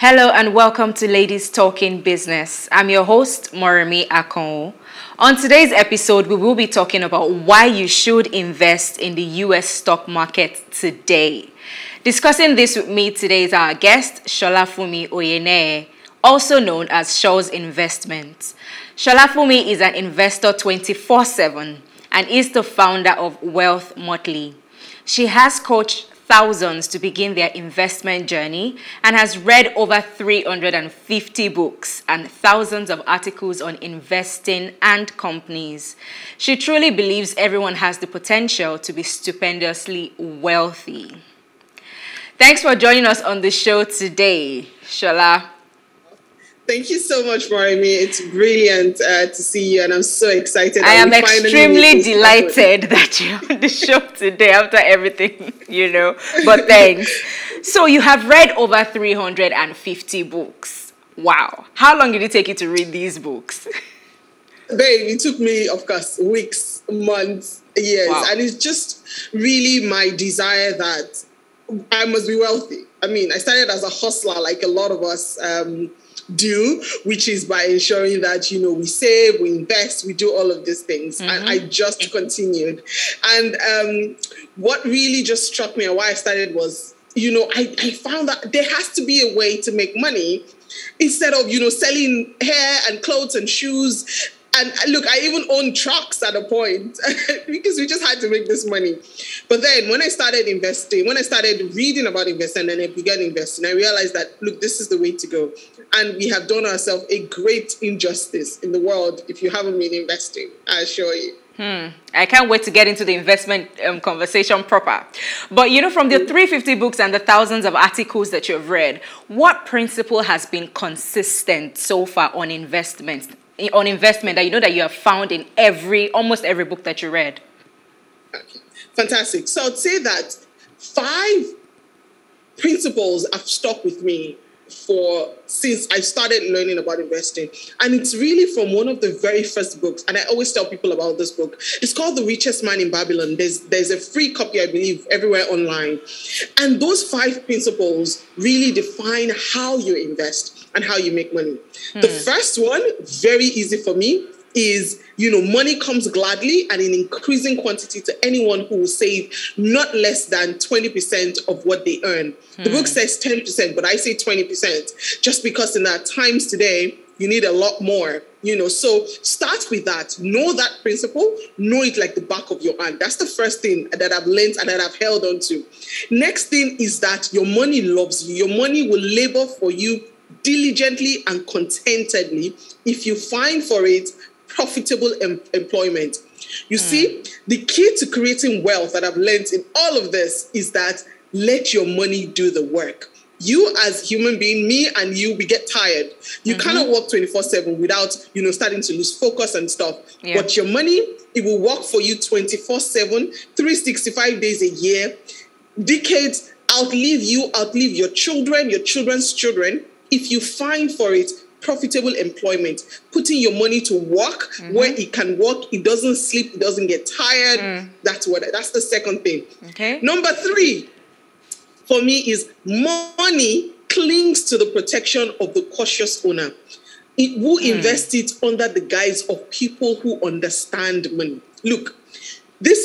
Hello and welcome to Ladies Talking Business. I'm your host, Moremi Akano. On today's episode, we will be talking about why you should invest in the US stock market today. Discussing this with me today is our guest, Sholafunmi Oyeneye, also known as Shawls Investments. Sholafunmi is an investor 24/7 and is the founder of Wealthmotley. She has coached thousands to begin their investment journey and has read over 350 books and thousands of articles on investing and companies. She truly believes everyone has the potential to be stupendously wealthy. Thanks for joining us on the show today, Shola. Thank you so much, Moremi. It's brilliant to see you, and I'm so excited. I am extremely delighted that you're on the show today after everything, but thanks. So you have read over 350 books. Wow. How long did it take you to read these books? Babe, it took me, of course, weeks, months, years. Wow. And it's just really my desire that I must be wealthy. I mean, I started as a hustler like a lot of us do, which is by ensuring that, we save, we invest, we do all of these things. Mm-hmm. And I just continued. And what really just struck me and why I started was, I found that there has to be a way to make money instead of, selling hair and clothes and shoes. And look, I even owned trucks at a point because we just had to make this money. But then when I started investing, when I started reading about investing and I began investing, I realized that, look, this is the way to go. And we have done ourselves a great injustice in the world if you haven't been investing, I assure you. I can't wait to get into the investment conversation proper. But, from the 350 books and the thousands of articles that you've read, what principle has been consistent so far on investment that that you have found in almost every book that you read? Okay. Fantastic. So I'd say that 5 principles have stuck with me since I started learning about investing. And it's really from one of the very first books. And I always tell people about this book. It's called The Richest Man in Babylon. There's a free copy, I believe, everywhere online. And those 5 principles really define how you invest and how you make money. The first one, very easy for me, is, money comes gladly and in increasing quantity to anyone who will save not less than 20% of what they earn. The book says 10%, but I say 20%, just because in our times today, you need a lot more, So start with that. Know that principle. Know it like the back of your hand. That's the first thing that I've learned and that I've held on to. Next thing is that your money loves you. Your money will labor for you diligently and contentedly if you find for it profitable employment. You see, the key to creating wealth that I've learned in all of this is that let your money do the work. You as human being, me and you, we get tired. You cannot work 24/7 without, starting to lose focus and stuff. Yeah. But your money, it will work for you 24/7, 365 days a year, decades, outlive you, outlive your children, your children's children, if you find for it profitable employment, putting your money to work where it can work, it doesn't sleep, it doesn't get tired. That's the second thing. Okay. Number 3 for me is money clings to the protection of the cautious owner. It will invest it under the guise of people who understand money. Look,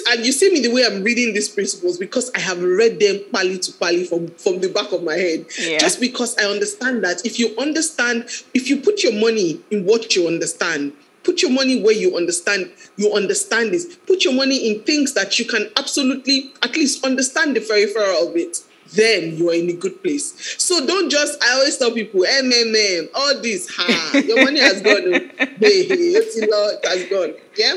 and you see me the way I'm reading these principles because I have read them pali to pali from the back of my head. Yeah. Just because I understand that if you put your money in what you understand, put your money where you understand this, put your money in things that you can absolutely at least understand the peripheral of it, then you are in a good place. So don't I always tell people, all this, your money has gone. It has gone. Yeah?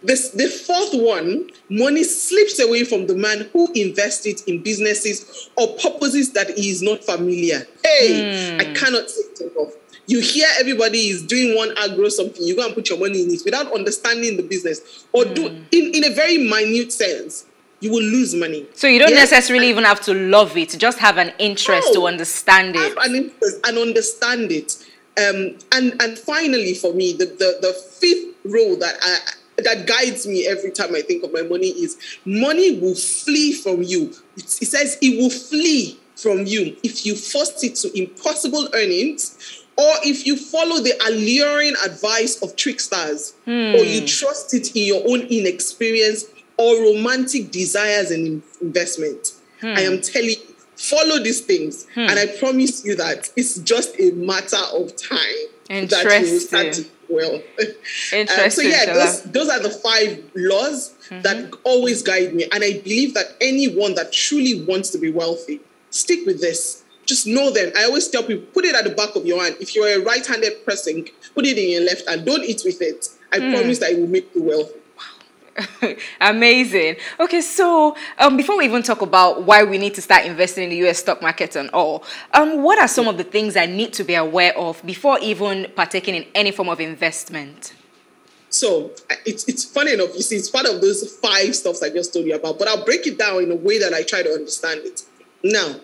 The fourth one, money slips away from the man who invests it in businesses or purposes that he is not familiar. I cannot take it off. You hear everybody is doing one agro something, you go and put your money in it without understanding the business or do in a very minute sense. You will lose money. So you don't necessarily even have to love it. Just have an interest to understand it. Have an interest and understand it. And finally, for me, the 5th rule that guides me every time I think of my money is money will flee from you. It says it will flee from you if you force it to impossible earnings, or if you follow the alluring advice of tricksters, or you trust it in your own inexperience or romantic desires and investment. I am telling you, follow these things, and I promise you that it's just a matter of time that you will start to well. Interesting. So yeah, those are the 5 laws that always guide me, and I believe that anyone that truly wants to be wealthy, stick with this. Just know them. I always tell people, put it at the back of your hand. If you're a right-handed person, put it in your left hand. Don't eat with it. I promise that it will make you wealthy. Amazing. Okay, so before we even talk about why we need to start investing in the US stock market and all, what are some of the things I need to be aware of before even partaking in any form of investment? So it's funny enough, you see, it's part of those 5 stuffs I just told you about, but I'll break it down in a way that I try to understand it. Now,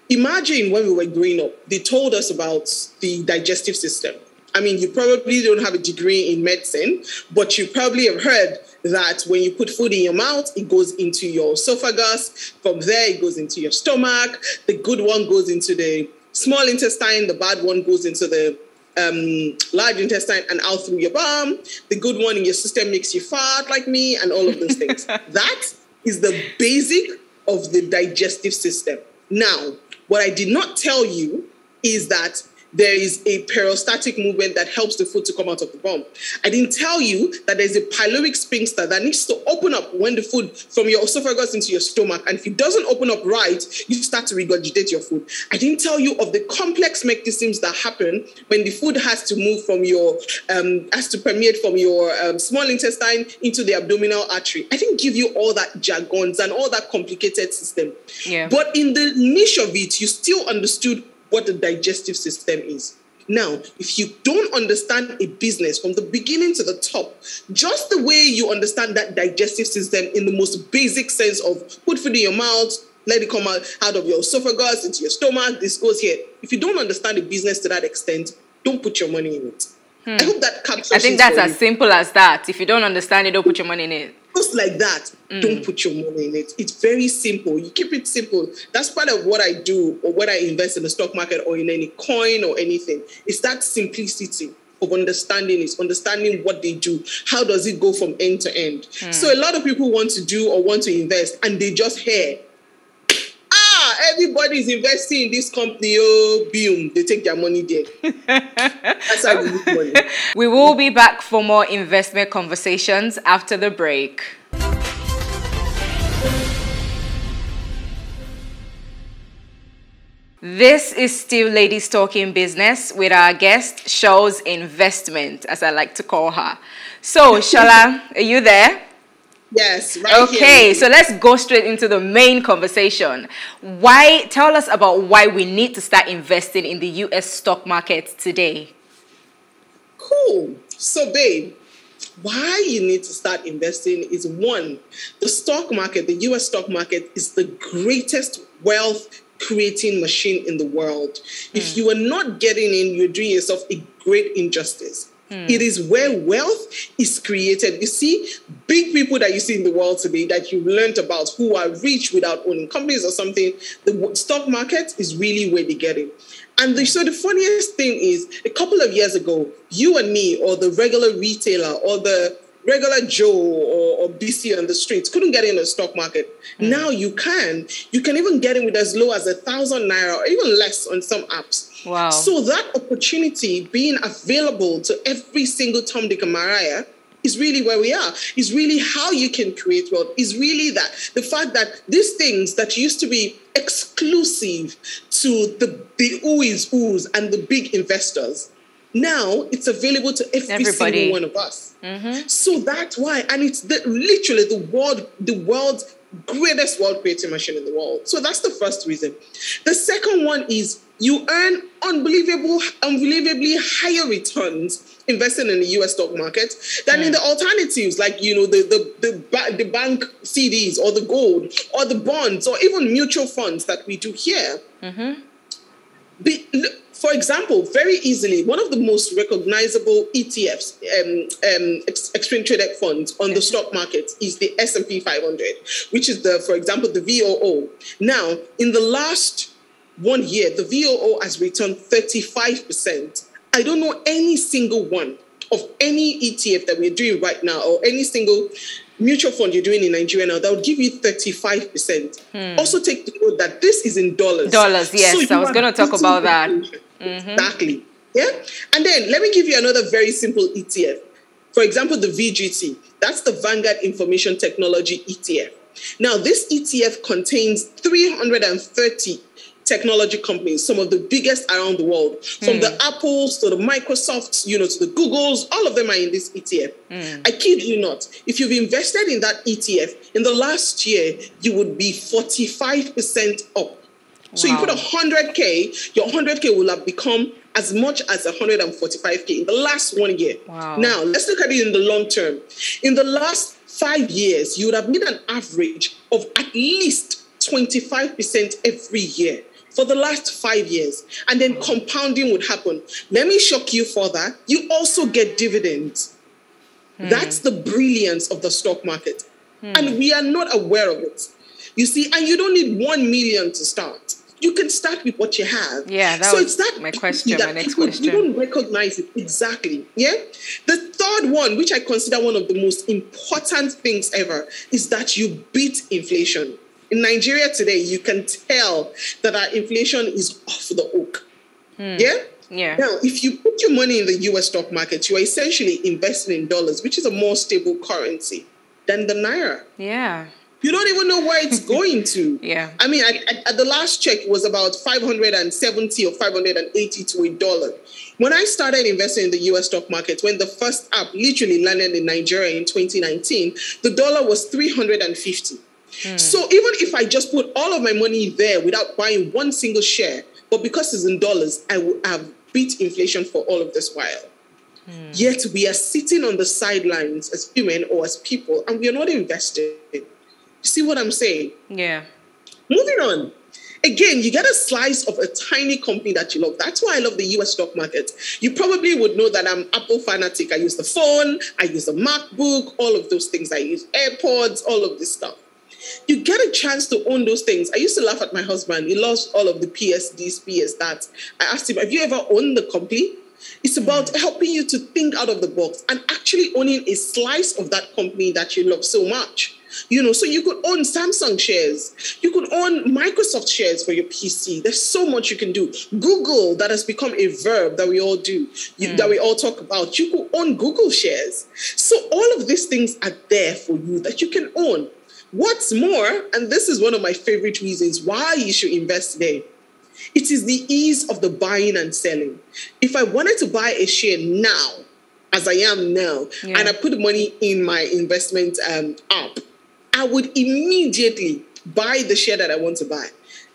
imagine when we were growing up, they told us about the digestive system. I mean, you probably don't have a degree in medicine, but you probably have heard that when you put food in your mouth, it goes into your esophagus. From there, it goes into your stomach. The good one goes into the small intestine. The bad one goes into the large intestine and out through your bum. The good one in your system makes you fart like me and all of those things. That is the basic of the digestive system. Now, what I did not tell you is that there is a peristaltic movement that helps the food to come out of the bum. I didn't tell you that there's a pyloric sphincter that needs to open up when the food from your esophagus into your stomach. And if it doesn't open up right, you start to regurgitate your food. I didn't tell you of the complex mechanisms that happen when the food has to move from your, has to permeate from your small intestine into the abdominal artery. I didn't give you all that jargons and all that complicated system. Yeah. But in the niche of it, you still understood what the digestive system is. Now, if you don't understand a business from the beginning to the top, just the way you understand that digestive system in the most basic sense of put food in your mouth, let it come out of your esophagus, into your stomach, this goes here. If you don't understand the business to that extent, don't put your money in it. I hope that captures. I think that's as simple as that. If you don't understand it, don't put your money in it. Just like that, don't put your money in it. It's very simple. You keep it simple. That's part of what I do, or what I invest in the stock market or in any coin or anything. It's that simplicity of understanding it, understanding what they do. How does it go from end to end? So a lot of people want to do or want to invest, and they just hear, everybody's investing in this company. Oh, boom, they take their money there. That's how we make money. We will be back for more investment conversations after the break. This is still Ladies Talking Business with our guest, Shawls Investments, as I like to call her. So, Shola, are you there? Yes, right here. Okay, so let's go straight into the main conversation. Tell us about why we need to start investing in the US stock market today. Cool. So, babe, why you need to start investing is, one, the stock market, the US stock market, is the greatest wealth creating machine in the world. If you are not getting in, you're doing yourself a great injustice. It is where wealth is created. You see, big people that you see in the world today that you've learned about who are rich without owning companies or something, the stock market is really where they get it. And so the funniest thing is, a couple of years ago, you and me, or the regular retailer, or the regular Joe or BC on the streets couldn't get in the stock market. Now you can. You can even get in with as low as 1,000 naira or even less on some apps. Wow. So that opportunity being available to every single Tom, Dick, and Mariah is really where we are. Is really how you can create wealth. Is really that the fact that these things that used to be exclusive to the who is who's and the big investors, now it's available to every single one of us. So that's why, and it's literally the world's greatest wealth creating machine in the world. So that's the first reason. The second one is you earn unbelievably higher returns investing in the US stock market than in the alternatives, like, the bank CDs or the gold or the bonds or even mutual funds that we do here. For example, very easily, one of the most recognizable ETFs, exchange traded funds on the stock market, is the S&P 500, which is for example, the VOO. Now, in the last 1 year, the VOO has returned 35%. I don't know any single one of any ETF that we're doing right now or any single mutual fund you're doing in Nigeria now that would give you 35%. Also take note that this is in dollars. Dollars, yes. So I was going to talk about that. Exactly. Yeah. And then let me give you another very simple ETF. For example, the VGT. That's the Vanguard Information Technology ETF. Now, this ETF contains 330 technology companies, some of the biggest around the world, from the Apples to the Microsofts, to the Googles, all of them are in this ETF. I kid you not. If you've invested in that ETF in the last year, you would be 45% up. So you put 100K, your 100K will have become as much as 145K in the last 1 year. Wow. Now, let's look at it in the long term. In the last 5 years, you would have made an average of at least 25% every year for the last 5 years. And then compounding would happen. Let me shock you further. You also get dividends. That's the brilliance of the stock market. And we are not aware of it. You see, and you don't need 1 million to start. You can start with what you have. Yeah, that was my question, my next question. You don't recognize it. Exactly. Yeah. The third one, which I consider one of the most important things ever, is that you beat inflation. In Nigeria today, you can tell that our inflation is off the hook. Yeah? Yeah. Now, if you put your money in the US stock market, you are essentially investing in dollars, which is a more stable currency than the Naira. Yeah. You don't even know where it's going to. Yeah. I mean, at the last check, it was about 570 or 580 to $1. When I started investing in the US stock market, when the first app literally landed in Nigeria in 2019, the dollar was 350. So even if I just put all of my money there without buying one single share, but because it's in dollars, I would have beat inflation for all of this while. Yet we are sitting on the sidelines as women or as people, and we are not investing. You see what I'm saying? Yeah. Moving on. Again, you get a slice of a tiny company that you love. That's why I love the US stock market. You probably would know that I'm Apple fanatic. I use the phone, I use the MacBook, all of those things. I use AirPods, all of this stuff. You get a chance to own those things. I used to laugh at my husband. He loves all of the PSDs, PS that. I asked him, have you ever owned the company? It's about helping you to think out of the box and actually owning a slice of that company that you love so much. So you could own Samsung shares. You could own Microsoft shares for your PC. There's so much you can do. Google, that has become a verb that we all do, that we all talk about. You could own Google shares. So all of these things are there for you that you can own. What's more, and this is one of my favorite reasons why you should invest today, it is the ease of the buying and selling. If I wanted to buy a share now, as I am now, and I put money in my investment app, I would immediately buy the share that I want to buy.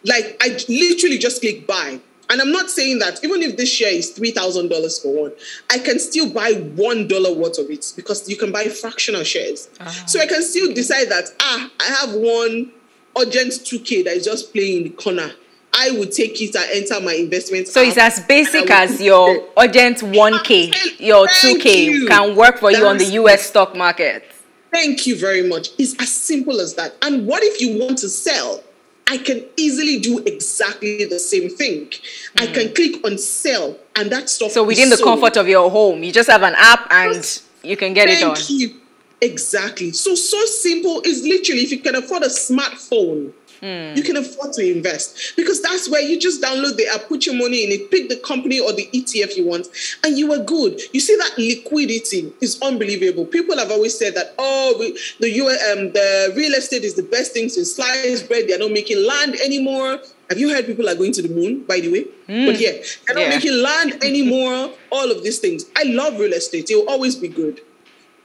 Like, I literally just click buy. And I'm not saying that even if this share is $3,000 for one, I can still buy $1 worth of it because you can buy fractional shares. So I can still decide that, I have one urgent 2K that is just playing in the corner. I would take it and enter my investment. So it's as basic as your urgent 1K, your 2K can work for you on the US stock market. Thank you very much. It's as simple as that. And what if you want to sell? I can easily do exactly the same thing. I can click on sell and that stuff. So within the comfort of your home, you just have an app and you can get it on. Thank you. Exactly. So simple is literally, if you can afford a smartphone, you can afford to invest, because that's where you just download the app, put your money in it, pick the company or the ETF you want, and you are good. You see, that liquidity is unbelievable. People have always said that, the real estate is the best thing since sliced bread. They're not making land anymore. Have you heard people are going to the moon, by the way? But yeah, they're not making land anymore. All of these things. I love real estate. It will always be good.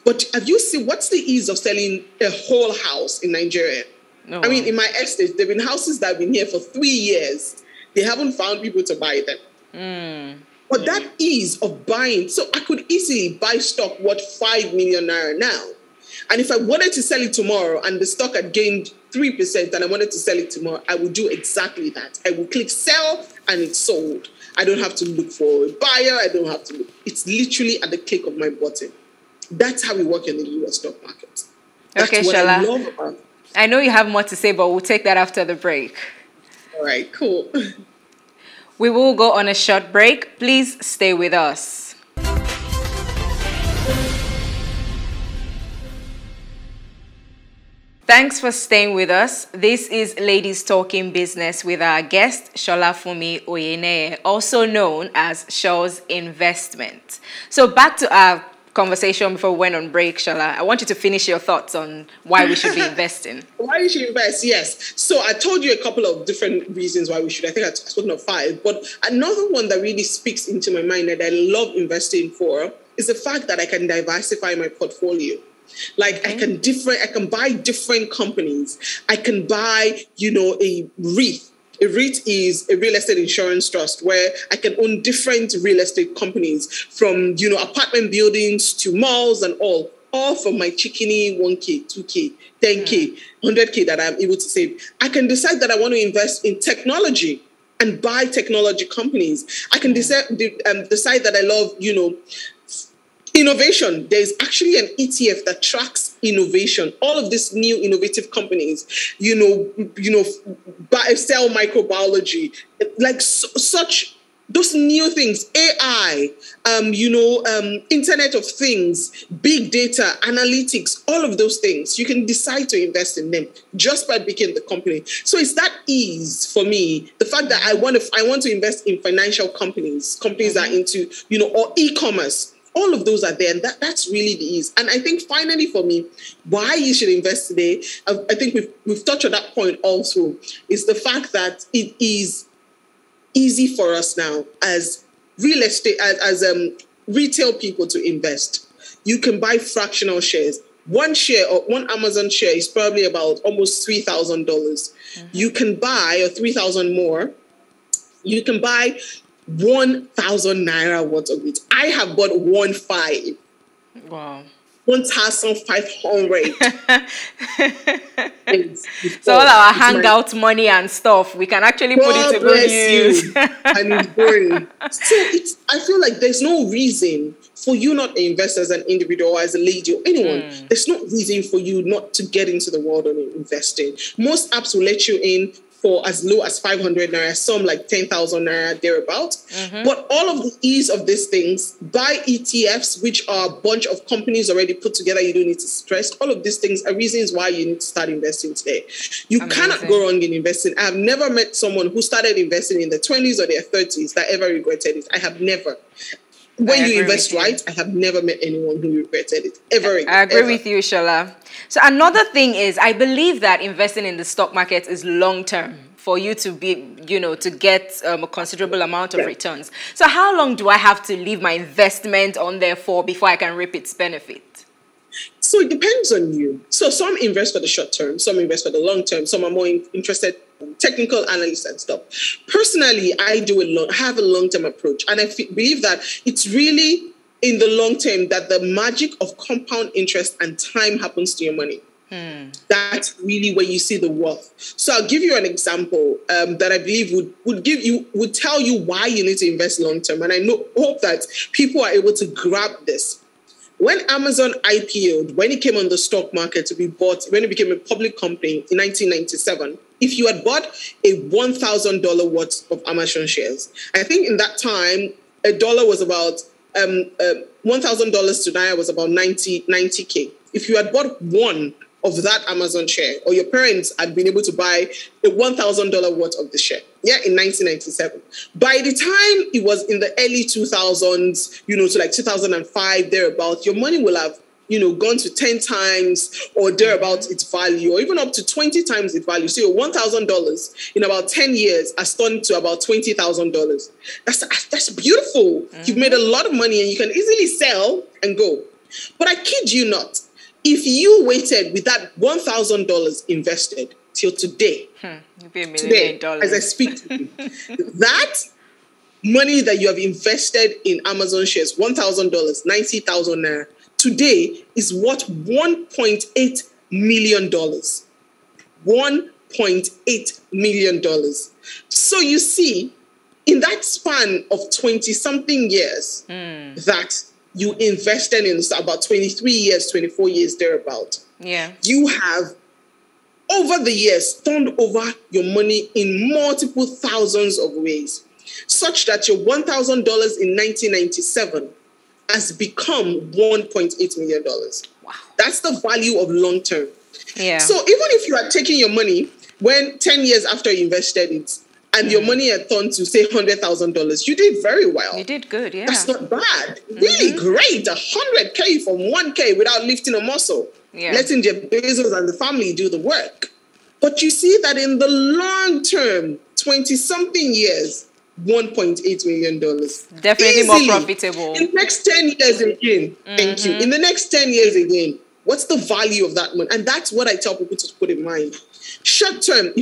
But have you seen what's the ease of selling a whole house in Nigeria? No. I mean, in my estate, there have been houses that have been here for 3 years. They haven't found people to buy them. But that ease of buying, so I could easily buy stock worth 5 million naira now. And if I wanted to sell it tomorrow and the stock had gained 3% and I wanted to sell it tomorrow, I would do exactly that. I would click sell and it's sold. I don't have to look for a buyer. I don't have to look. It's literally at the click of my button. That's how we work in the US stock market. That's okay, what Shola. I love about it. I know you have more to say, but we'll take that after the break. All right, cool. We will go on a short break. Please stay with us. Thanks for staying with us. This is Ladies Talking Business with our guest, Sholafunmi Oyeneye, also known as Shawls Investments. So back to our conversation before we went on break, Shola. I want you to finish your thoughts on why we should be investing. Why you should invest, yes. So I told you a couple of different reasons why we should. I think I've spoken of 5. But another one that really speaks into my mind that I love investing for is the fact that I can diversify my portfolio. Like I can buy different companies. I can buy, a REIT. A REIT is a real estate insurance trust where I can own different real estate companies from, apartment buildings to malls and all from my chickeny 1K, 2K, 10K, 100K that I'm able to save. I can decide that I want to invest in technology and buy technology companies. I can decide that I love, innovation. There's actually an ETF that tracks innovation. All of these new innovative companies, cell microbiology, like such those new things, AI, Internet of Things, big data, analytics, all of those things. You can decide to invest in them just by picking the company. So it's that ease for me. The fact that I want to invest in financial companies that are into, or e-commerce. All of those are there, and that's really the ease. And I think finally for me, why you should invest today, I think we've touched on that point also, is the fact that it is easy for us now as real estate, as retail people to invest. You can buy fractional shares. One share or one Amazon share is probably about almost $3,000. You can buy, or 3,000 more. You can buy 1,000 naira worth of it. I have bought 1,500. Wow. 1,500. So all our hangout money and stuff, we can actually put it to good use. And it's growing. So I feel like there's no reason for you not to invest as an individual or as a lady or anyone. There's no reason for you not to get into the world of investing. Most apps will let you in for as low as 500 naira, some like 10,000 naira, thereabout. But all of the ease of these things, buy ETFs, which are a bunch of companies already put together, you don't need to stress. All of these things are reasons why you need to start investing today. You cannot go wrong in investing. I have never met someone who started investing in their 20s or their 30s that ever regretted it. I have never. When you invest right, I have never met anyone who regretted it, ever. I agree with you, Shola. So another thing is, I believe that investing in the stock market is long-term for you to be, to get a considerable amount of returns. So how long do I have to leave my investment on there for before I can reap its benefit? So it depends on you. So some invest for the short term, some invest for the long term, some are more interested in technical analysis and stuff. Personally, I have a long-term approach, and I believe that it's really in the long term that the magic of compound interest and time happens to your money. That's really where you see the wealth. So I'll give you an example that I believe would tell you why you need to invest long term, and I hope that people are able to grab this. When Amazon IPO'd, when it came on the stock market to be bought, when it became a public company in 1997, if you had bought a $1,000 worth of Amazon shares, I think in that time, a dollar was about $1,000 to Naira was about 90K. If you had bought one of that Amazon share, or your parents had been able to buy a $1,000 worth of the share, in 1997. By the time it was in the early 2000s, to like 2005, thereabout, your money will have, gone to 10 times or thereabout its value, or even up to 20 times its value. So your $1,000 in about 10 years has turned to about $20,000. That's beautiful. You've made a lot of money and you can easily sell and go. But I kid you not, if you waited with that $1,000 invested till today, today, as I speak to you, that money that you have invested in Amazon shares, $1,000, 90,000 naira, today is worth $1.8 million. $1.8 million. So you see, in that span of 20-something years, that you invested in about 23 years, 24 years, thereabout. You have, over the years, turned over your money in multiple thousands of ways. such that your $1,000 in 1997 has become $1.8 million. Wow. That's the value of long term. Yeah. So even if you are taking your money when 10 years after you invested it, and your money had turned to, say, $100,000, you did very well. You did good, yeah. That's not bad. Really great. 100K from 1K without lifting a muscle. Yeah. Letting Jeff Bezos and the family do the work. But you see that in the long term, 20-something years, $1.8 million. Definitely easily. more profitable. In the next 10 years again, thank you. In the next 10 years again, what's the value of that money? And that's what I tell people to put in mind. Short term,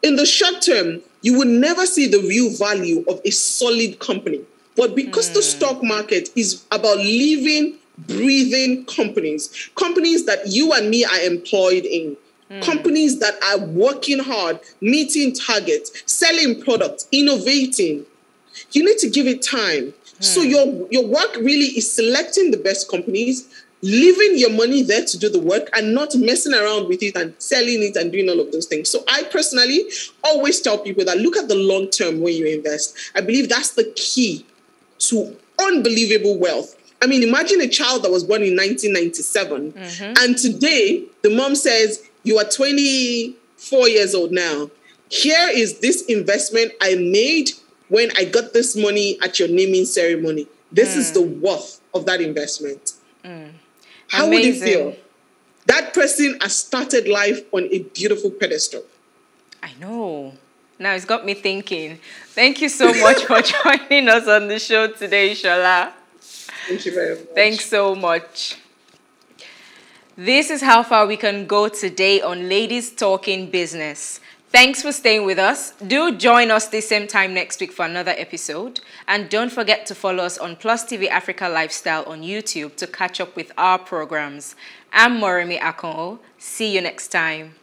in the short term, you will never see the real value of a solid company. But because the stock market is about living, breathing companies that you and me are employed in, companies that are working hard, meeting targets, selling products, innovating, you need to give it time. So your work really is selecting the best companies, leaving your money there to do the work and not messing around with it and selling it and doing all of those things. So I personally always tell people that look at the long term when you invest. I believe that's the key to unbelievable wealth. I mean, imagine a child that was born in 1997 and today the mom says, you are 24 years old now. Here is this investment I made when I got this money at your naming ceremony. This is the worth of that investment. How would it feel? That person has started life on a beautiful pedestal. I know. Now it's got me thinking. Thank you so much for joining us on the show today, Shola. Thank you very much. Thanks so much. This is how far we can go today on Ladies Talking Business. Thanks for staying with us. Do join us the same time next week for another episode. And don't forget to follow us on PlusTvAfrica Lifestyle on YouTube to catch up with our programs. I'm Moremi Akano. See you next time.